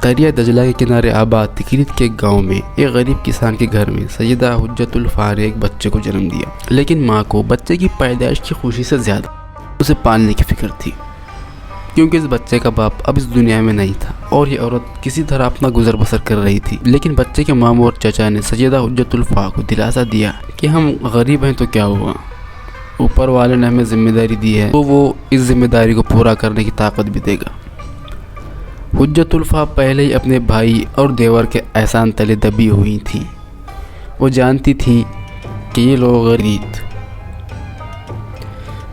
دریا دجلہ کے کنارے آباد تکریت کے ایک گاؤں میں ایک غریب کسان کے گھر میں سیدہ حجت الفا نے ایک بچے کو جنم دیا، لیکن ماں کو بچے کی پیدائش کی خوشی سے زیادہ اسے پالنے کی فکر تھی، کیونکہ اس بچے کا باپ اب اس دنیا میں نہیں تھا اور یہ عورت کسی طرح اپنا گزر بسر کر رہی تھی۔ لیکن بچے کے ماموں اور چچا نے سیدہ حجت الفا کو دلاسا دیا کہ ہم غریب ہیں تو کیا ہوا، اوپر والے نے ہمیں ذمہ داری دی ہے تو وہ اس ذمہ داری کو پورا کرنے کی طاقت بھی دے گا۔ حجت الفا پہلے ہی اپنے بھائی اور دیور کے احسان تلے دبی ہوئی تھی۔ وہ جانتی تھی کہ یہ لوگ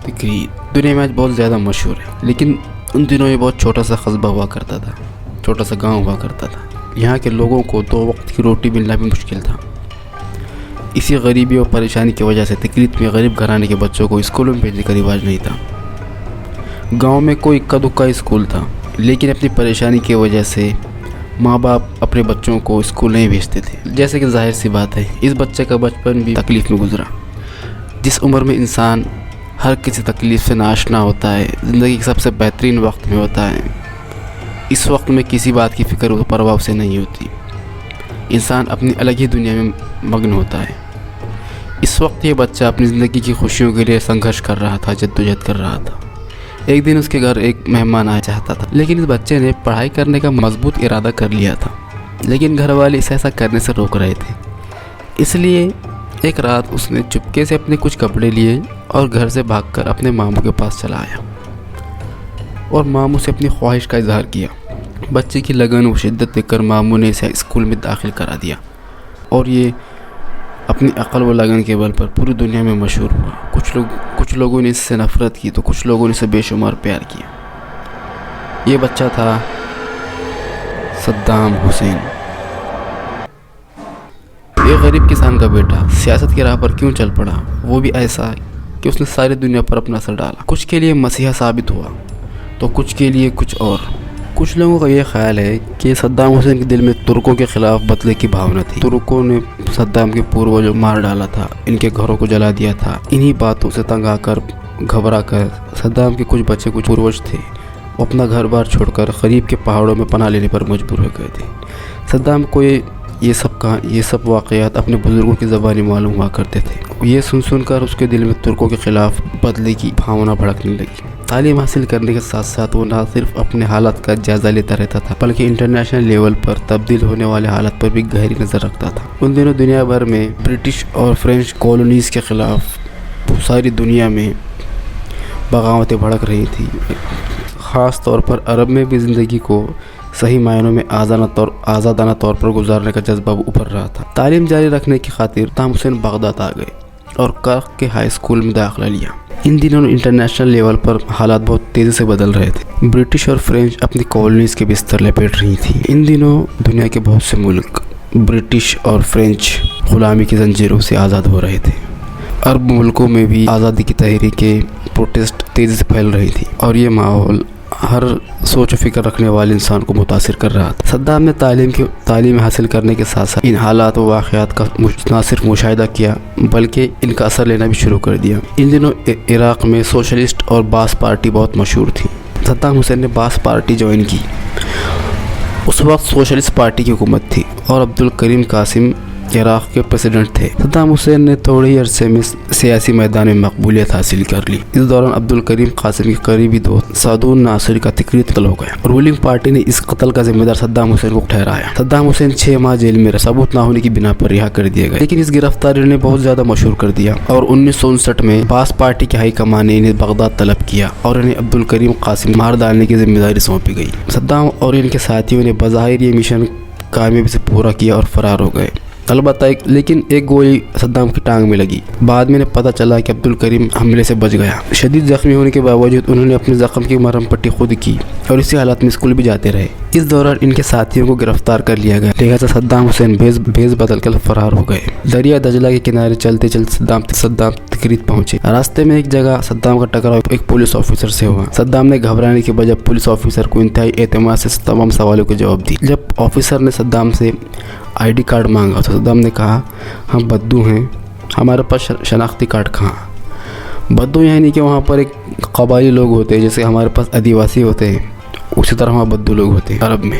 تکریت دنیا میں آج بہت زیادہ مشہور ہے، لیکن ان دنوں یہ بہت چھوٹا سا قصبہ ہوا کرتا تھا، چھوٹا سا گاؤں ہوا کرتا تھا۔ یہاں کے لوگوں کو 2 وقت کی روٹی ملنا بھی مشکل تھا۔ اسی غریبی اور پریشانی کی وجہ سے تکریت میں غریب گھرانے کے بچوں کو اسکولوں میں بھیجنے کا رواج نہیں تھا۔ گاؤں میں کوئی اکا دکا اسکول تھا، لیکن اپنی پریشانی کی وجہ سے ماں باپ اپنے بچوں کو اسکول نہیں بھیجتے تھے۔ جیسے کہ ظاہر سی بات ہے، اس بچے کا بچپن بھی تکلیف میں گزرا۔ جس عمر میں انسان ہر کسی تکلیف سے ناشنا ہوتا ہے، زندگی کے سب سے بہترین وقت میں ہوتا ہے، اس وقت میں کسی بات کی فکر و پرواہ سے نہیں ہوتی، انسان اپنی الگ ہی دنیا میں مگن ہوتا ہے۔ اس وقت یہ بچہ اپنی زندگی کی خوشیوں کے لیے سنگھرش کر رہا تھا، جدوجہد کر رہا تھا۔ ایک دن اس کے گھر ایک مہمان آنا چاہتا تھا، لیکن اس بچے نے پڑھائی کرنے کا مضبوط ارادہ کر لیا تھا، لیکن گھر والے اسے ایسا کرنے سے روک رہے تھے۔ اس لیے ایک رات اس نے چپکے سے اپنے کچھ کپڑے لیے اور گھر سے بھاگ کر اپنے ماموں کے پاس چلا آیا اور ماموں سے اپنی خواہش کا اظہار کیا۔ بچے کی لگن و شدت دیکھ کر ماموں نے اسے اسکول میں داخل کرا دیا اور یہ اپنی عقل و لگن کے بل پر پوری دنیا میں مشہور ہوا۔ کچھ لوگوں نے اس سے نفرت کی تو کچھ لوگوں نے اسے بے شمار پیار کیا۔ یہ بچہ تھا صدام حسین۔ ایک غریب کسان کا بیٹا سیاست کی راہ پر کیوں چل پڑا، وہ بھی ایسا کہ اس نے ساری دنیا پر اپنا اثر ڈالا۔ کچھ کے لیے مسیحا ثابت ہوا تو کچھ کے لیے کچھ اور۔ کچھ لوگوں کا یہ خیال ہے کہ صدام حسین کے دل میں ترکوں کے خلاف بدلے کی بھاونا تھی۔ ترکوں نے صدام کے پوروجوں مار ڈالا تھا، ان کے گھروں کو جلا دیا تھا۔ انہی باتوں سے تنگ آ کر گھبرا کر صدام کے کچھ بچے کچھ پوروج تھے، وہ اپنا گھر بار چھوڑ کر قریب کے پہاڑوں میں پناہ لینے پر مجبور ہو گئے تھے۔ صدام کو یہ سب واقعات اپنے بزرگوں کی زبانی معلوم ہوا کرتے تھے۔ یہ سن کر اس کے دل میں ترکوں کے خلاف بدلے کی بھاونا بھڑکنے لگی۔ تعلیم حاصل کرنے کے ساتھ ساتھ وہ نہ صرف اپنے حالات کا جائزہ لیتا رہتا تھا، بلکہ انٹرنیشنل لیول پر تبدیل ہونے والے حالات پر بھی گہری نظر رکھتا تھا۔ ان دنوں دنیا بھر میں برٹش اور فرینچ کالونیز کے خلاف ساری دنیا میں بغاوتیں بھڑک رہی تھیں۔ خاص طور پر عرب میں بھی زندگی کو صحیح معنوں میں آزادانہ طور پر گزارنے کا جذبہ ابھر رہا تھا۔ تعلیم جاری رکھنے کی خاطر صدام حسین بغداد آ گئے اور کرخ کے ہائی اسکول میں داخلہ لیا۔ ان دنوں انٹرنیشنل لیول پر حالات بہت تیزی سے بدل رہے تھے۔ برٹش اور فرینچ اپنی کالونیز کے بستر لپیٹ رہی تھیں۔ ان دنوں دنیا کے بہت سے ملک برٹش اور فرینچ غلامی کی زنجیروں سے آزاد ہو رہے تھے۔ عرب ملکوں میں بھی آزادی کی تحریکیں پروٹیسٹ تیزی سے پھیل رہی تھی اور یہ ماحول ہر سوچ و فکر رکھنے والے انسان کو متاثر کر رہا تھا۔ صدام نے تعلیم حاصل کرنے کے ساتھ ساتھ ان حالات و واقعات کا نہ صرف مشاہدہ کیا بلکہ ان کا اثر لینا بھی شروع کر دیا۔ ان دنوں عراق میں سوشلسٹ اور باس پارٹی بہت مشہور تھی۔ صدام حسین نے باس پارٹی جوائن کی۔ اس وقت سوشلسٹ پارٹی کی حکومت تھی اور عبدالکریم قاسم عراق کے پریزیڈنٹ تھے۔ صدام حسین نے تھوڑے ہی عرصے میں سیاسی میدان میں مقبولیت حاصل کر لی۔ اس دوران عبدالکریم قاسم کے قریبی دوست سعدون ناصری کا تکریت قتل ہو گیا۔ رولنگ پارٹی نے اس قتل کا ذمہ دار صدام حسین کو ٹھہرایا۔ صدام حسین 6 ماہ جیل میں ثبوت نہ ہونے کی بنا پر رہا کر دیے گئے، لیکن اس گرفتاری نے بہت زیادہ مشہور کر دیا اور 1959 میں باس پارٹی کی ہائی کمان نے انہیں بغداد طلب کیا اور انہیں عبدالکریم قاسم مار ڈالنے کی ذمہ داری سونپی گئی۔ صدام اور ان کے ساتھیوں نے بظاہر یہ مشن کامیابی سے پورا کیا اور فرار ہو گئے۔ البتہ لیکن ایک گولی صدام کی ٹانگ میں لگی۔ بعد میں پتہ چلا کہ عبدالکریم حملے سے بچ گیا۔ شدید زخمی ہونے کے باوجود انہوں نے اپنے زخم کی مرہم پٹی خود کی اور اسی حالات میں اسکول بھی جاتے رہے۔ اس دوران ان کے ساتھیوں کو گرفتار کر لیا گیا، لہذا صدام حسین بھیس بدل کر فرار ہو گئے۔ دریا دجلہ کے کنارے چلتے صدام تکریت پہنچے۔ راستے میں ایک جگہ صدام کا ٹکراؤ ایک پولیس آفیسر سے ہوا۔ صدام نے گھبرانے کے بجائے پولیس آفیسر کو انتہائی اعتماد سے تمام سوالوں کے جواب دی۔ جب آفیسر نے صدام سے آئی ڈی کارڈ مانگا تو صدام نے کہا، ہم بدو ہیں، ہمارے پاس شناختی کارڈ کہاں؟ بدو یعنی کہ وہاں پر ایک قبائلی لوگ ہوتے ہیں، جیسے ہمارے پاس آدیواسی ہوتے ہیں، اسی طرح وہاں بدو لوگ ہوتے ہیں عرب میں۔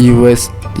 US,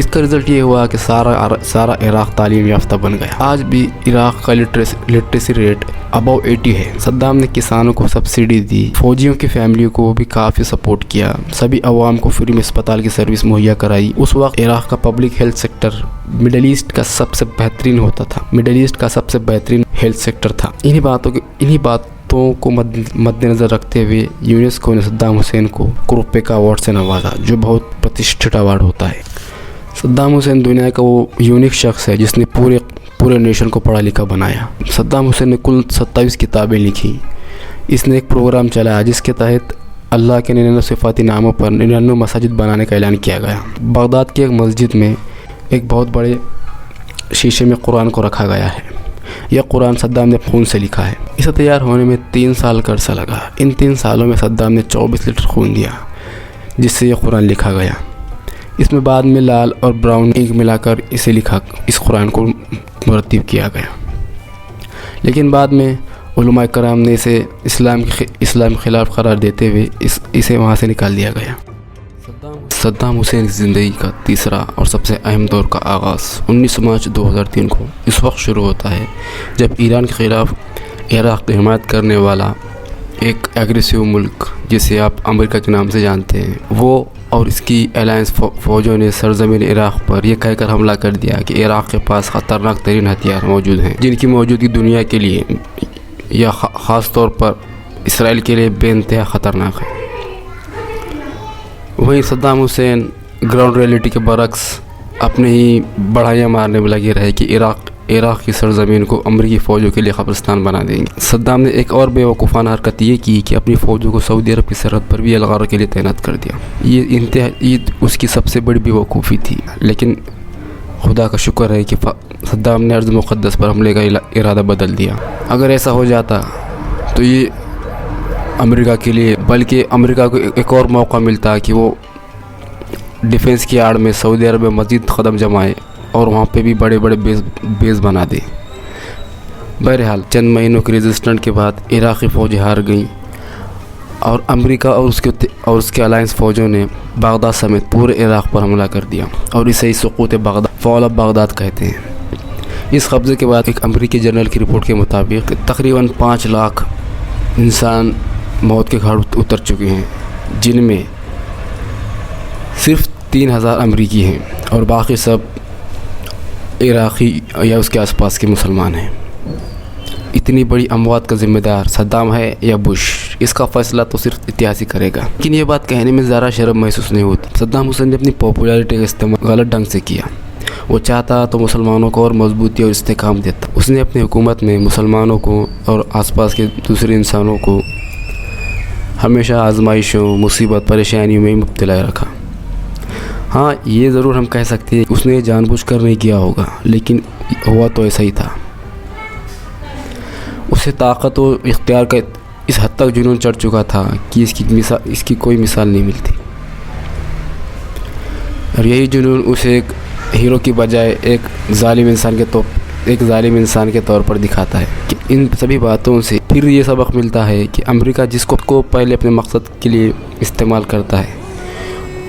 اس کا رزلٹ یہ ہوا کہ سارا عراق تعلیم یافتہ بن گیا. آج بھی عراق کا لٹریسی ریٹ ابو 80 ہے. صدام نے کسانوں کو سبسڈی دی, فوجیوں کی فیملیوں کو بھی کافی سپورٹ کیا, سبھی عوام کو فری میں اسپتال کی سروس مہیا کرائی. اس وقت عراق کا public health sector Middle East کا سب سے بہترین ہیلتھ سیکٹر تھا. انہی باتوں کو مد نظر رکھتے ہوئے یونیسکو نے صدام حسین کو کروپے کا ایوارڈ سے نوازا, جو بہت پرتشٹھت ایوارڈ ہوتا ہے. صدام حسین دنیا کا وہ یونیک شخص ہے جس نے پورے نیشن کو پڑھا لکھا بنایا. صدام حسین نے کل 27 کتابیں لکھی. اس نے ایک پروگرام چلایا جس کے تحت اللہ کے 99 صفاتی ناموں پر 99 مساجد بنانے کا اعلان کیا گیا. بغداد کی ایک مسجد میں ایک بہت بڑے شیشے میں قرآن کو رکھا گیا ہے. یہ قرآن صدام نے خون سے لکھا ہے. اسے تیار ہونے میں 3 سال کا عرصہ لگا. ان 3 سالوں میں صدام نے 24 لیٹر خون دیا جس سے یہ قرآن لکھا گیا. اس میں بعد میں لال اور براؤن انک ملا کر اس قرآن کو مرتب کیا گیا. لیکن بعد میں علماء کرام نے اسے اسلام کے خلاف قرار دیتے ہوئے اسے وہاں سے نکال دیا گیا. صدام حسین کی زندگی کا تیسرا اور سب سے اہم دور کا آغاز 19 مارچ 2003 کو اس وقت شروع ہوتا ہے جب ایران کے خلاف عراق کی حمایت کرنے والا ایک ایگریسو ملک جسے آپ امریکہ کے نام سے جانتے ہیں, وہ اور اس کی الائنس فوجوں نے سرزمین عراق پر یہ کہہ کر حملہ کر دیا کہ عراق کے پاس خطرناک ترین ہتھیار موجود ہیں جن کی موجودگی دنیا کے لیے یا خاص طور پر اسرائیل کے لیے بے انتہا خطرناک ہے. وہیں صدام حسین گراؤنڈ ریئلٹی کے برعکس اپنے ہی بڑھائیاں مارنے میں لگے رہے کہ عراق کی سرزمین کو امریکی فوجوں کے لیے قبرستان بنا دیں گے. صدام نے ایک اور بیوقوفانہ حرکت یہ کی کہ اپنی فوجوں کو سعودی عرب کی سرحد پر بھی الغار کے لیے تعینات کر دیا. یہ اس کی سب سے بڑی بیوقوفی تھی, لیکن خدا کا شکر ہے کہ صدام نے ارض مقدس پر حملے کا ارادہ بدل دیا. اگر ایسا ہو جاتا تو یہ امریکہ کے لیے بلکہ امریکہ کو ایک اور موقع ملتا کہ وہ ڈیفنس کی آڑ میں سعودی عرب میں مزید قدم جمائے اور وہاں پہ بھی بڑے بیس بنا دے. بہرحال چند مہینوں کے ریزسٹنٹ کے بعد عراقی فوجیں ہار گئیں اور امریکہ اور اس کے الائنس فوجوں نے بغداد سمیت پورے عراق پر حملہ کر دیا اور اسے سقوط بغداد فال آف بغداد کہتے ہیں. اس قبضے کے بعد ایک امریکی جنرل کی رپورٹ کے مطابق تقریباً 5 لاکھ انسان موت کے گھاٹ اتر چکے ہیں, جن میں صرف 3000 امریکی ہیں اور باقی سب عراقی یا اس کے آس پاس کے مسلمان ہیں. اتنی بڑی اموات کا ذمہ دار صدام ہے یا بش, اس کا فیصلہ تو صرف اتہاس ہی کرے گا. لیکن یہ بات کہنے میں ذرا شرم محسوس نہیں ہوتی. صدام حسین نے اپنی پاپولیرٹی کا استعمال غلط ڈھنگ سے کیا. وہ چاہتا تو مسلمانوں کو اور مضبوطی اور استحکام دیتا. اس نے اپنی حکومت میں مسلمانوں کو اور آس پاس کے دوسرے انسانوں کو ہمیشہ آزمائشوں, مصیبت, پریشانیوں میں مبتلا رکھا. ہاں یہ ضرور ہم کہہ سکتے ہیں اس نے جان بوجھ کر نہیں کیا ہوگا, لیکن ہوا تو ایسا ہی تھا. اسے طاقت و اختیار کا اس حد تک جنون چڑھ چکا تھا کہ اس کی کوئی مثال نہیں ملتی. اور یہی جنون اسے ایک ہیرو کی بجائے ایک ظالم انسان کے طور پر دکھاتا ہے. کہ ان سبھی باتوں سے پھر یہ سبق ملتا ہے کہ امریکہ جس کو پہلے اپنے مقصد کے لیے استعمال کرتا ہے,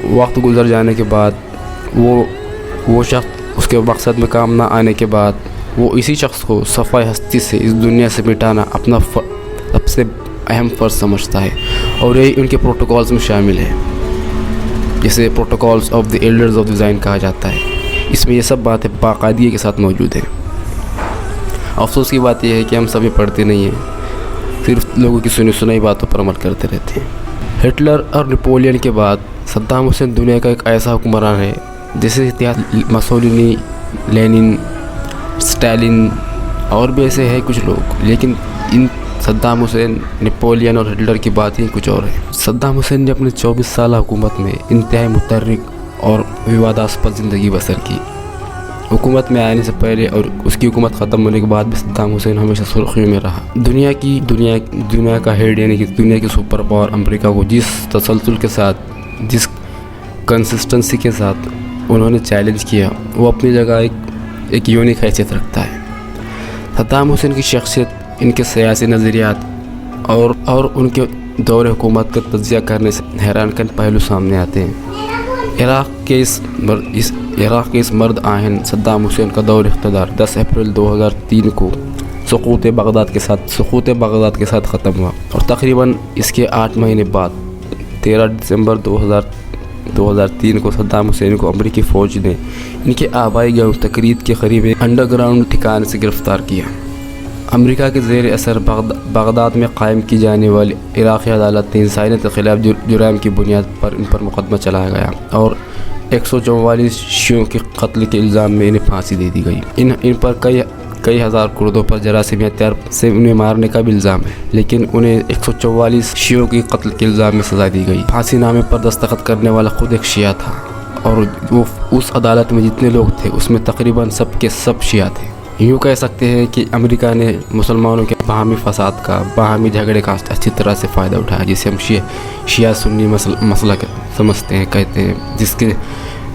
وقت گزر جانے کے بعد وہ شخص اس کے مقصد میں کام نہ آنے کے بعد وہ اسی شخص کو صفائے ہستی سے اس دنیا سے مٹانا اپنا سب سے اہم فرض سمجھتا ہے. اور یہی ان کے پروٹوکولز میں شامل ہے, جسے protocols of the elders of the Zion کہا جاتا ہے. اس میں یہ سب باتیں باقاعدگی کے ساتھ موجود ہیں. افسوس کی بات یہ ہے کہ ہم سبھی پڑھتے نہیں ہیں, صرف لوگوں کی سنی باتوں پر عمل کرتے رہتے ہیں. ہٹلر اور نپولین کے بعد صدام حسین دنیا کا ایک ایسا حکمران ہے جیسے مسولینی, لینن, اسٹالن اور بھی ایسے ہیں کچھ لوگ, لیکن ان صدام حسین, نپولین اور ہٹلر کی بات ہی کچھ اور ہے. صدام حسین نے اپنے 24 سالہ حکومت میں انتہائی متحرک اور وواداسپد زندگی بسر کی. حکومت میں آنے سے پہلے اور اس کی حکومت ختم ہونے کے بعد بھی صدام حسین ہمیشہ سرخیوں میں رہا. دنیا کا ہیڈ یعنی کہ دنیا کی سپر پاور امریکہ کو جس تسلسل کے ساتھ, جس کنسسٹنسی کے ساتھ انہوں نے چیلنج کیا, وہ اپنی جگہ ایک یونیک حیثیت رکھتا ہے. صدام حسین کی شخصیت, ان کے سیاسی نظریات اور ان کے دور حکومت کا تجزیہ کرنے سے حیران کن پہلو سامنے آتے ہیں. عراق کے اس عراق کے اس مرد آہن صدام حسین کا دور اقتدار 10 اپریل 2003 کو سقوط بغداد کے ساتھ ختم ہوا، اور تقریباً اس کے 8 مہینے بعد 13 دسمبر 2003 کو صدام حسین کو امریکی فوج نے ان کے آبائی گاؤں تکریت کے قریب ایک انڈر گراؤنڈ ٹھکانے سے گرفتار کیا۔ امریکہ کے زیر اثر بغداد میں قائم کی جانے والی عراقی عدالت نے انسانیت کے خلاف جرائم کی بنیاد پر ان پر مقدمہ چلایا گیا، اور 144 شیعوں کے قتل کے الزام میں انہیں پھانسی دے دی گئی۔ ان پر کئی ہزار کردوں پر جراثیمی ہتھیار سے انہیں مارنے کا بھی الزام ہے، لیکن انہیں 144 شیعوں کی قتل کے الزام میں سزا دی گئی۔ پھانسی نامے پر دستخط کرنے والا خود ایک شیعہ تھا، اور وہ اس عدالت میں جتنے لوگ تھے اس میں تقریباً سب کے سب شیعہ تھے۔ یوں کہہ سکتے ہیں کہ امریکہ نے مسلمانوں کے باہمی فساد کا، باہمی جھگڑے کا اچھی طرح سے فائدہ اٹھایا، جسے ہم شیعہ سنی مسئلہ سمجھتے ہیں، کہتے ہیں،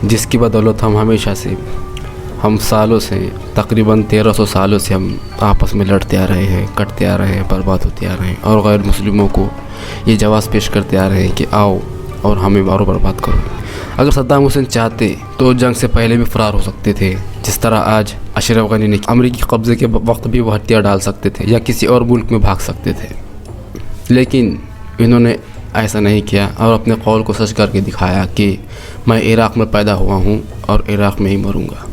جس کی بدولت ہم سالوں سے تقریباً 1300 سالوں سے ہم آپس میں لڑتے آ رہے ہیں، کٹتے آ رہے ہیں، برباد ہوتے آ رہے ہیں، اور غیر مسلموں کو یہ جواز پیش کرتے آ رہے ہیں کہ آؤ اور ہمیں مارو برباد کرو۔ اگر صدام حسین چاہتے تو جنگ سے پہلے بھی فرار ہو سکتے تھے، جس طرح آج اشرف غنی نے امریکی قبضے کے وقت بھی وہ ہتھیار ڈال سکتے تھے یا کسی اور ملک میں بھاگ سکتے تھے، لیکن انہوں نے ایسا نہیں کیا اور اپنے قول کو سچ کر کے دکھایا کہ میں عراق میں پیدا ہوا ہوں اور عراق میں ہی مروں گا۔